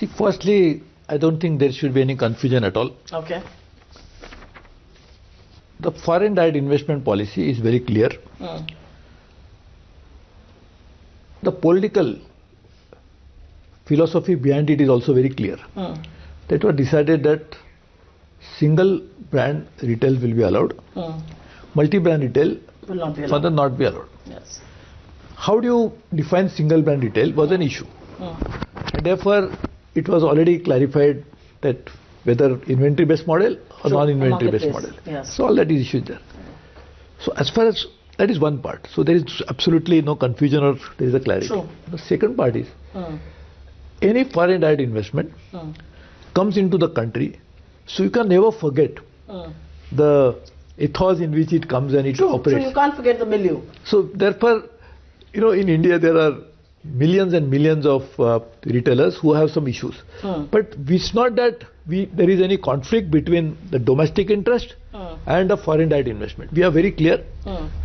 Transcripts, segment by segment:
See, firstly, I don't think there should be any confusion at all. Okay. The foreign direct investment policy is very clear. The political philosophy behind it is also very clear. That was decided that single brand retail will be allowed. Multi-brand retail Will not be allowed. further not be allowed. Yes. How do you define single brand retail was an issue. And therefore, it was already clarified that whether inventory based model or non-inventory based model. Yes. So all that is issued there. So as far as that is one part. So there is absolutely no confusion or there is a clarity. True. The second part is any foreign direct investment comes into the country. So you can never forget the ethos in which it comes and it operates. So you can't forget the milieu. So therefore, in India there are millions and millions of retailers who have some issues. But it's not that there is any conflict between the domestic interest and the foreign direct investment. We are very clear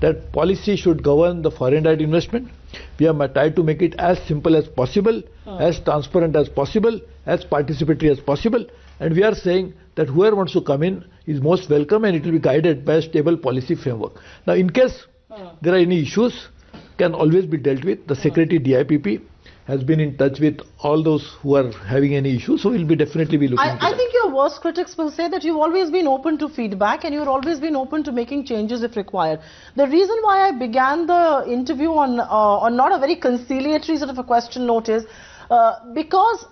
that policy should govern the foreign direct investment. We have tried to make it as simple as possible, as transparent as possible, as participatory as possible. And we are saying that whoever wants to come in is most welcome and it will be guided by a stable policy framework. Now, in case there are any issues, can always be dealt with. The Secretary DIPP has been in touch with all those who are having any issues, so we'll definitely be looking into I that. think your worst critics will say that you've always been open to feedback and you've always been open to making changes if required. The reason why I began the interview on not a very conciliatory sort of a question note is because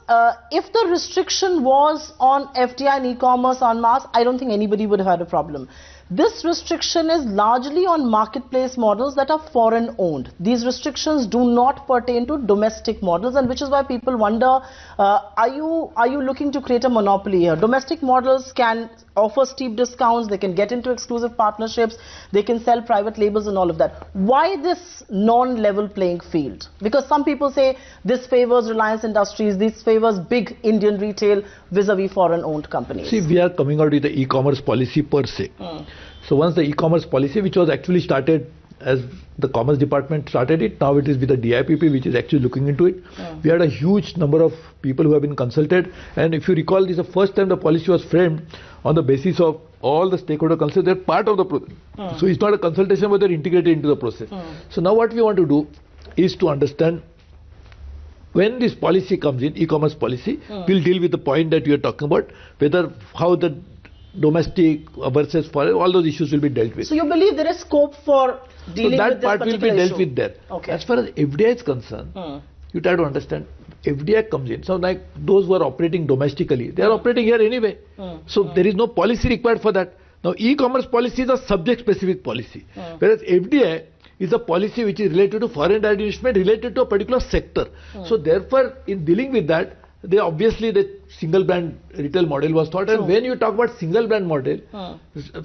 if the restriction was on FDI and e-commerce en masse, I don't think anybody would have had a problem. This restriction is largely on marketplace models that are foreign owned. These restrictions do not pertain to domestic models, and which is why people wonder, are you looking to create a monopoly here? Domestic models can offer steep discounts, they can get into exclusive partnerships, they can sell private labels and all of that. Why this non-level playing field? Because some people say this favors Reliance Industries, this favors big Indian retail vis-a-vis foreign owned companies. See, we are coming out with the e-commerce policy per se. So once the e-commerce policy, which was actually started as the Commerce Department started it, now it is with the DIPP which is actually looking into it. We had a huge number of people who have been consulted, and if you recall, this is the first time the policy was framed on the basis of all the stakeholder consults. They're part of the process. So it's not a consultation, but they're integrated into the process. So now what we want to do is to understand when this policy comes in, e-commerce policy, we'll deal with the point that you are talking about, whether how the domestic versus foreign, all those issues will be dealt with. So you believe there is scope for dealing with this particular issue? So that part will be dealt with there. Okay. As far as FDI is concerned, you try to understand, FDI comes in. So like those who are operating domestically, they are operating here anyway. So there is no policy required for that. Now e-commerce policy is a subject specific policy. Whereas FDI is a policy which is related to foreign direct investment, related to a particular sector. So therefore, in dealing with that, obviously the single brand retail model was thought. And when you talk about single brand model,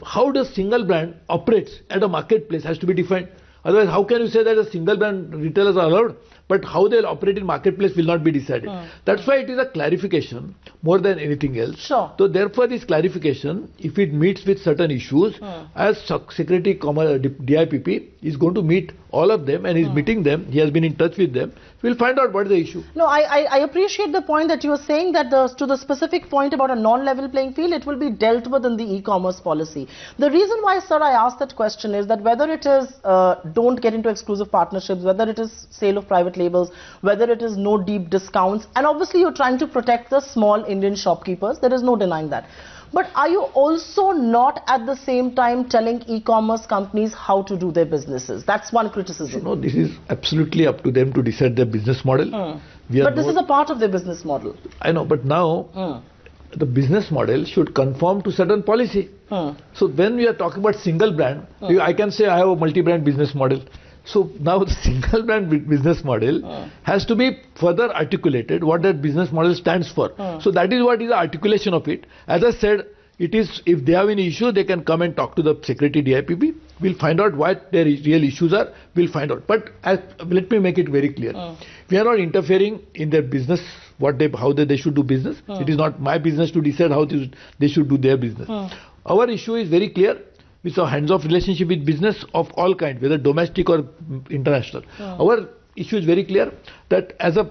how does single brand operates at a marketplace has to be defined. Otherwise, how can you say that a single brand retailers are allowed, but how they'll operate in marketplace will not be decided. That's why it is a clarification more than anything else. Sure. So therefore, this clarification, if it meets with certain issues, as Secretary DIPP is going to meet all of them and is meeting them, he has been in touch with them, we'll find out what is the issue. No, I appreciate the point that you are saying that to the specific point about a non-level playing field, it will be dealt with in the e-commerce policy. The reason why, sir, I asked that question is that whether it is don't get into exclusive partnerships, whether it is sale of private labels, whether it is no deep discounts, and obviously you're trying to protect the small Indian shopkeepers, there is no denying that. But are you also not at the same time telling e-commerce companies how to do their businesses? That's one criticism. No, this is absolutely up to them to decide their business model. But this is a part of their business model. I know, but now the business model should conform to certain policy. So when we are talking about single brand, I can say I have a multi-brand business model. So now the single brand business model has to be further articulated what that business model stands for. So that is what is the articulation of it. As I said, it is, if they have any issue, they can come and talk to the Secretary DIPP. We'll find out what their real issues are. We'll find out. But let me make it very clear. We are not interfering in their business, how they should do business. It is not my business to decide how they should do their business. Our issue is very clear. It's a hands-off relationship with business of all kinds, whether domestic or international. Our issue is very clear that as a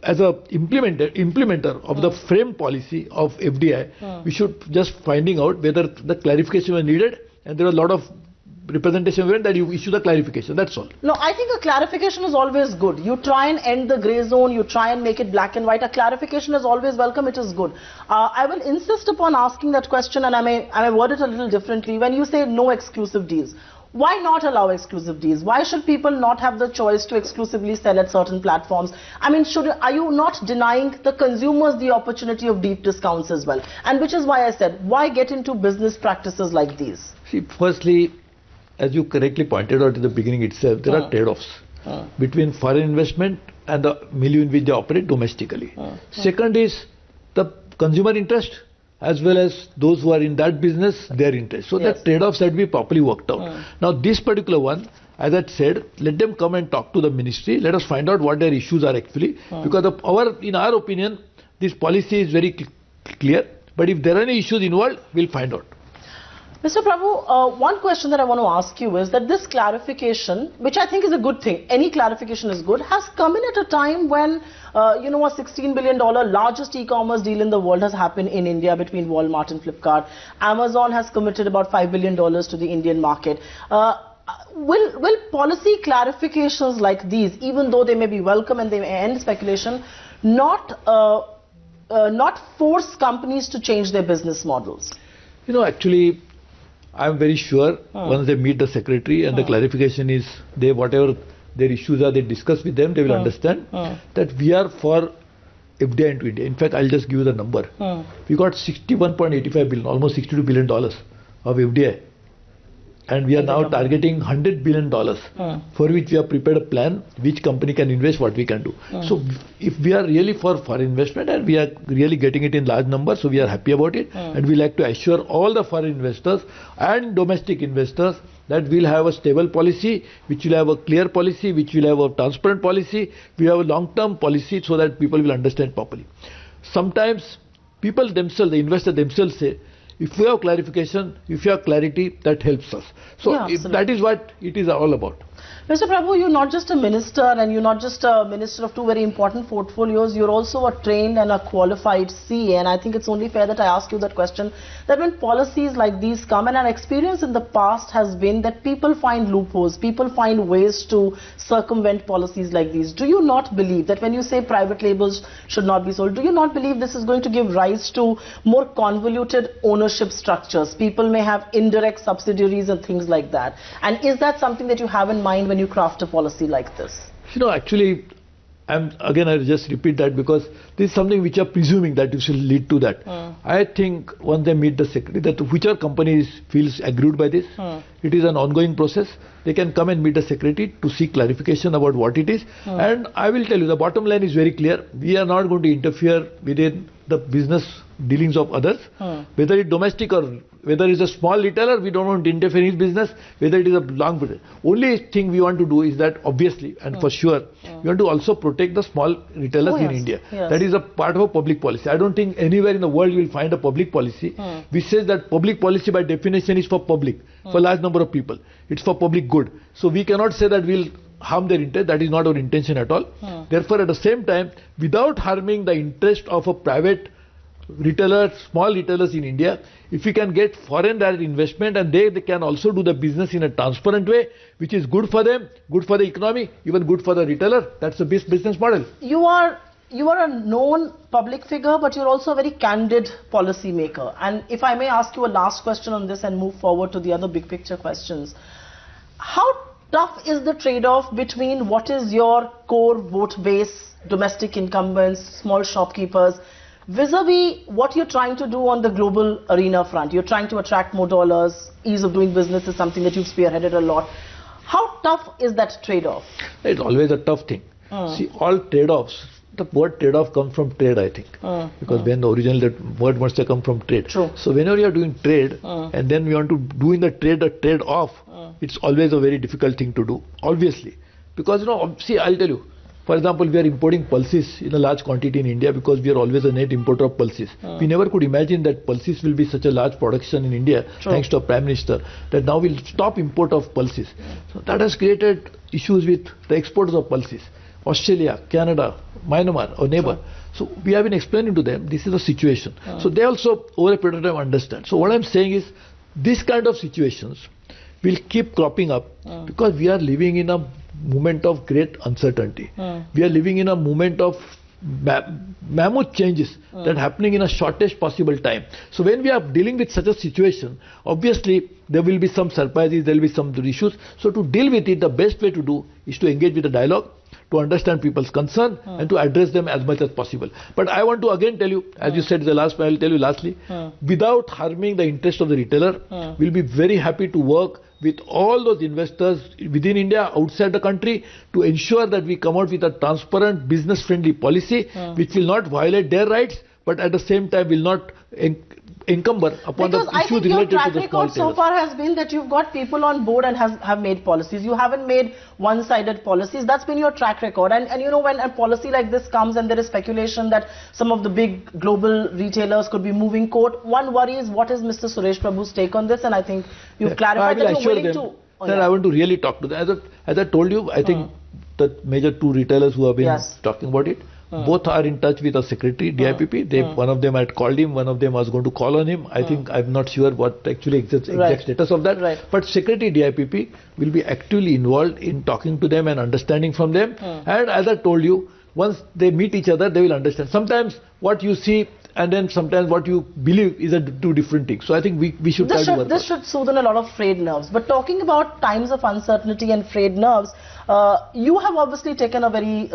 as a implementer of the frame policy of FDI, we should just finding out whether the clarification was needed, and there are a lot of representation that you issue the clarification. That's all. No, I think a clarification is always good. You try and end the grey zone, you try and make it black and white. A clarification is always welcome, it is good. I will insist upon asking that question, and I may word it a little differently. When you say no exclusive deals, why not allow exclusive deals? Why should people not have the choice to exclusively sell at certain platforms? I mean, are you not denying the consumers the opportunity of deep discounts as well? And which is why I said, why get into business practices like these? See, firstly, as you correctly pointed out in the beginning itself, there are trade-offs between foreign investment and the milieu in which they operate domestically. Second is the consumer interest, as well as those who are in that business, their interest. So that trade-offs had to be properly worked out. Now this particular one, as I said, let them come and talk to the ministry. Let us find out what their issues are actually. Because in our opinion, this policy is very clear. But if there are any issues involved, we'll find out. Mr. Prabhu, one question that I want to ask you is that this clarification, which I think is a good thing, any clarification is good, has come in at a time when, a $16 billion largest e-commerce deal in the world has happened in India between Walmart and Flipkart. Amazon has committed about $5 billion to the Indian market. Will policy clarifications like these, even though they may be welcome and they may end speculation, not force companies to change their business models? Actually, I'm very sure once they meet the secretary and the clarification is whatever their issues are, they discuss with them, they will understand that we are for FDI into India. In fact, I'll just give you the number. We got $61.85 billion, almost $62 billion of FDI. And we are now targeting $100 billion for which we have prepared a plan which company can invest, what we can do. So if we are really for foreign investment and we are really getting it in large numbers, so we are happy about it. And we like to assure all the foreign investors and domestic investors that we'll have a stable policy, which will have a clear policy, which will have a transparent policy. We have a long-term policy so that people will understand properly. Sometimes people themselves, the investors themselves say, if we have clarification, if you have clarity, that helps us. So that is what it is all about. Mr. Prabhu, you're not just a minister and you're not just a minister of two very important portfolios, you're also a trained and a qualified CA, and I think it's only fair that I ask you that question, that when policies like these come, and our experience in the past has been that people find loopholes, people find ways to circumvent policies like these. Do you not believe that when you say private labels should not be sold, do you not believe this is going to give rise to more convoluted ownership structures? People may have indirect subsidiaries and things like that. And is that something that you have in mind when you craft a policy like this? Actually, I'll just repeat that because this is something which are presuming that it will lead to that. I think once they meet the secretary, that whichever company feels aggrieved by this, it is an ongoing process. They can come and meet the secretary to seek clarification about what it is. And I will tell you, the bottom line is very clear. We are not going to interfere within the business dealings of others, whether it's domestic or whether it's a small retailer, we don't want to interfere in his business, whether it is a long business. Only thing we want to do is that obviously and for sure, we want to also protect the small retailers in India. That is a part of a public policy. I don't think anywhere in the world you will find a public policy which says that public policy by definition is for public, for a large number of people. It's for public good. So we cannot say that we'll harm their interest. That is not our intention at all. Therefore, at the same time, without harming the interest of a private retailers, small retailers in India, if we can get foreign direct investment and they can also do the business in a transparent way, which is good for them, good for the economy, even good for the retailer, that's the best business model. You are a known public figure, but you're also a very candid policy maker. And if I may ask you a last question on this and move forward to the other big picture questions. How tough is the trade-off between what is your core vote base, domestic incumbents, small shopkeepers, vis-a-vis what you're trying to do on the global arena front? You're trying to attract more dollars, ease of doing business is something that you've spearheaded a lot. How tough is that trade-off? It's always a tough thing. See, all trade-offs, the word trade-off comes from trade, I think. Because when originally that word must have come from trade. True. So whenever you are doing trade and then we want to do in the trade a trade-off, it's always a very difficult thing to do, obviously. Because, see, I'll tell you, for example, we are importing pulses in a large quantity in India because we are always a net importer of pulses. We never could imagine that pulses will be such a large production in India, thanks to our Prime Minister, that now we'll stop import of pulses. So that has created issues with the exporters of pulses. Australia, Canada, Myanmar, our neighbor. So we have been explaining to them, this is the situation. So they also, over a period of time, understand. So what I'm saying is, this kind of situations will keep cropping up because we are living in a moment of great uncertainty. We are living in a moment of mammoth changes that are happening in a shortest possible time. So when we are dealing with such a situation, obviously there will be some surprises, there will be some issues. So to deal with it, the best way to do is to engage with the dialogue, to understand people's concern and to address them as much as possible. But I want to again tell you, as you said the last, I will tell you lastly, without harming the interest of the retailer, we'll be very happy to work with all those investors within India, outside the country, to ensure that we come out with a transparent, business-friendly policy which will not violate their rights, but at the same time will not encumber upon the issues related to the small tailors. Because I think your track record so far has been that you've got people on board and have made policies. You haven't made one-sided policies. That's been your track record. And you know, when a policy like this comes and there is speculation that some of the big global retailers could be moving court, one worry is what is Mr. Suresh Prabhu's take on this? And I think you've clarified that you're willing to... I want to really talk to them. As I told you, I think the major two retailers who have been talking about it, both are in touch with our secretary, DIPP. One of them had called him, one of them was going to call on him. I think I'm not sure what actually exact status of that. But secretary DIPP will be actively involved in talking to them and understanding from them. And as I told you, once they meet each other, they will understand. Sometimes what you see and then sometimes what you believe is two different things. So I think we should try to work. This should soothe a lot of frayed nerves. But talking about times of uncertainty and frayed nerves, you have obviously taken a very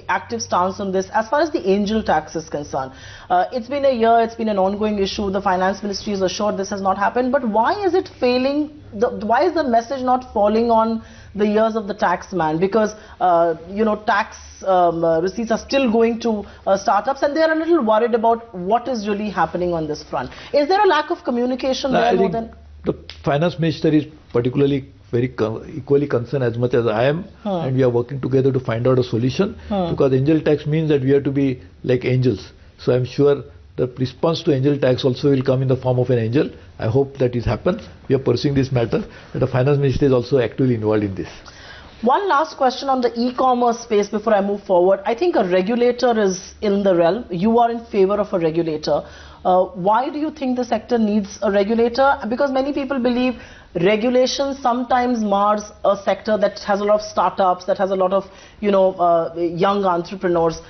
active stance on this as far as the angel tax is concerned. It's been a year, it's been an ongoing issue. The finance ministry is assured this has not happened. But why is it failing? Why is the message not falling on the ears of the tax man? Because you know, tax receipts are still going to startups and they are a little worried about what is really happening on this front. Is there a lack of communication there more than... The finance minister is particularly very equally concerned as much as I am, and we are working together to find out a solution, because angel tax means that we have to be like angels. So I'm sure the response to angel tax also will come in the form of an angel. I hope that it happens. We are pursuing this matter, and the finance minister is also actively involved in this. One last question on the e-commerce space before I move forward. I think a regulator is in the realm. You are in favor of a regulator. Why do you think the sector needs a regulator? Because many people believe regulation sometimes mars a sector that has a lot of startups, that has a lot of, you know, young entrepreneurs.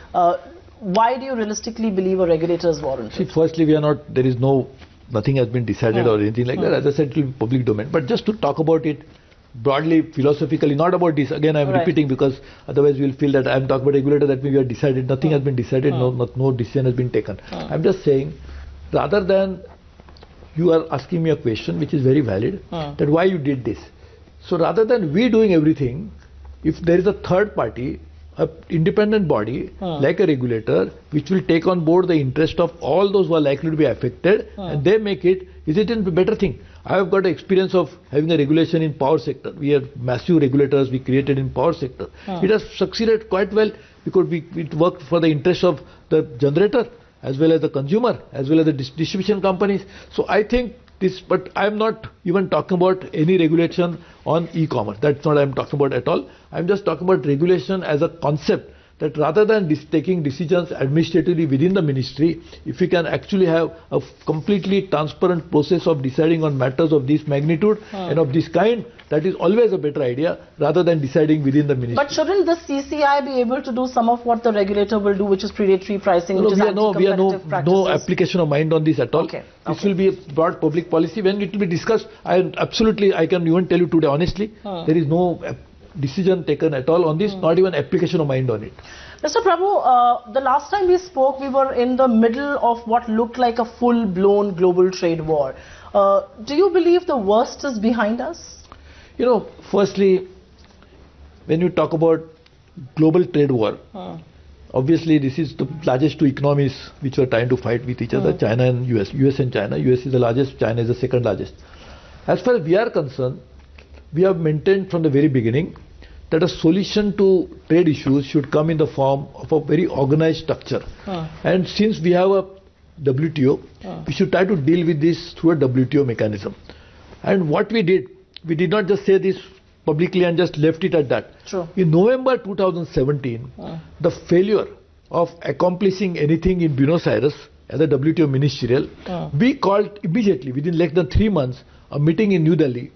Why do you realistically believe a regulator is warranted? See, firstly, we are not, there is nothing has been decided or anything like that. As I said, it will be public domain. But just to talk about it broadly, philosophically, not about this. Again, I am repeating because otherwise we will feel that I am talking about regulator, that means we have decided. Nothing has been decided, no decision has been taken. I am just saying, rather than you are asking me a question which is very valid, that why you did this. So rather than we doing everything, if there is a third party, an independent body like a regulator, which will take on board the interest of all those who are likely to be affected, and they make it, is it a better thing? I have got experience of having a regulation in power sector. We have massive regulators we created in power sector. It has succeeded quite well because it worked for the interest of the generator as well as the consumer, as well as the distribution companies. So I think this, but I am not even talking about any regulation on e-commerce. That's not what I am talking about at all. I am just talking about regulation as a concept, that rather than taking decisions administratively within the ministry, if we can actually have a completely transparent process of deciding on matters of this magnitude and of this kind, that is always a better idea rather than deciding within the ministry. But shouldn't the CCI be able to do some of what the regulator will do, which is predatory pricing, which is anti-competitive practices? No application of mind on this at all. This will be a broad public policy. When it will be discussed, I can even tell you today honestly, there is no decision taken at all on this, not even application of mind on it. Mr. Prabhu, the last time we spoke, we were in the middle of what looked like a full-blown global trade war. Do you believe the worst is behind us? You know, firstly, when you talk about global trade war, obviously this is the largest two economies which are trying to fight with each other, China and US. US and China. US is the largest, China is the second largest. As far as we are concerned, we have maintained from the very beginning that a solution to trade issues should come in the form of a very organized structure. And since we have a WTO, we should try to deal with this through a WTO mechanism. And what we did not just say this publicly and just left it at that. True. In November 2017, the failure of accomplishing anything in Buenos Aires as a WTO ministerial, we called immediately, within less than 3 months, a meeting in New Delhi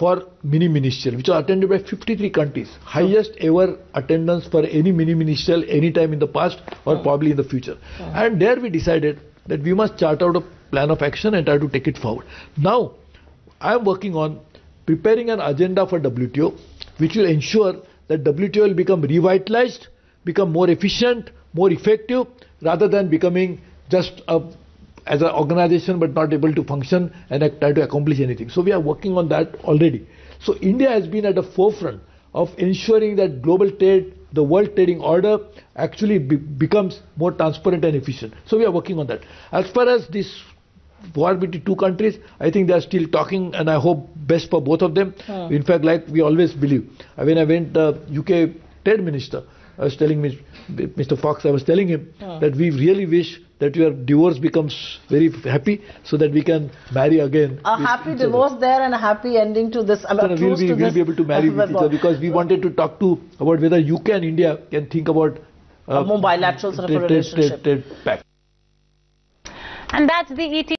for mini ministerial, which was attended by 53 countries. Highest ever attendance for any mini ministerial any time in the past or probably in the future. And there we decided that we must chart out a plan of action and try to take it forward. Now, I am working on preparing an agenda for WTO, which will ensure that WTO will become revitalized, become more efficient, more effective, rather than becoming just as an organization but not able to function and try to accomplish anything. So we are working on that already. So India has been at the forefront of ensuring that global trade, the world trading order actually becomes more transparent and efficient. So we are working on that. As far as this war between two countries, I think they are still talking, and I hope best for both of them. In fact, like we always believe. When I went UK trade minister, I was telling Mr. Fox, I was telling him that we really wish that your divorce becomes very happy so that we can marry again. A happy divorce there and a happy ending to this. We'll be able to marry with each other, because we wanted to talk about whether UK and India can think about a more bilateral sort of a relationship. Trade pact. And that's the ET.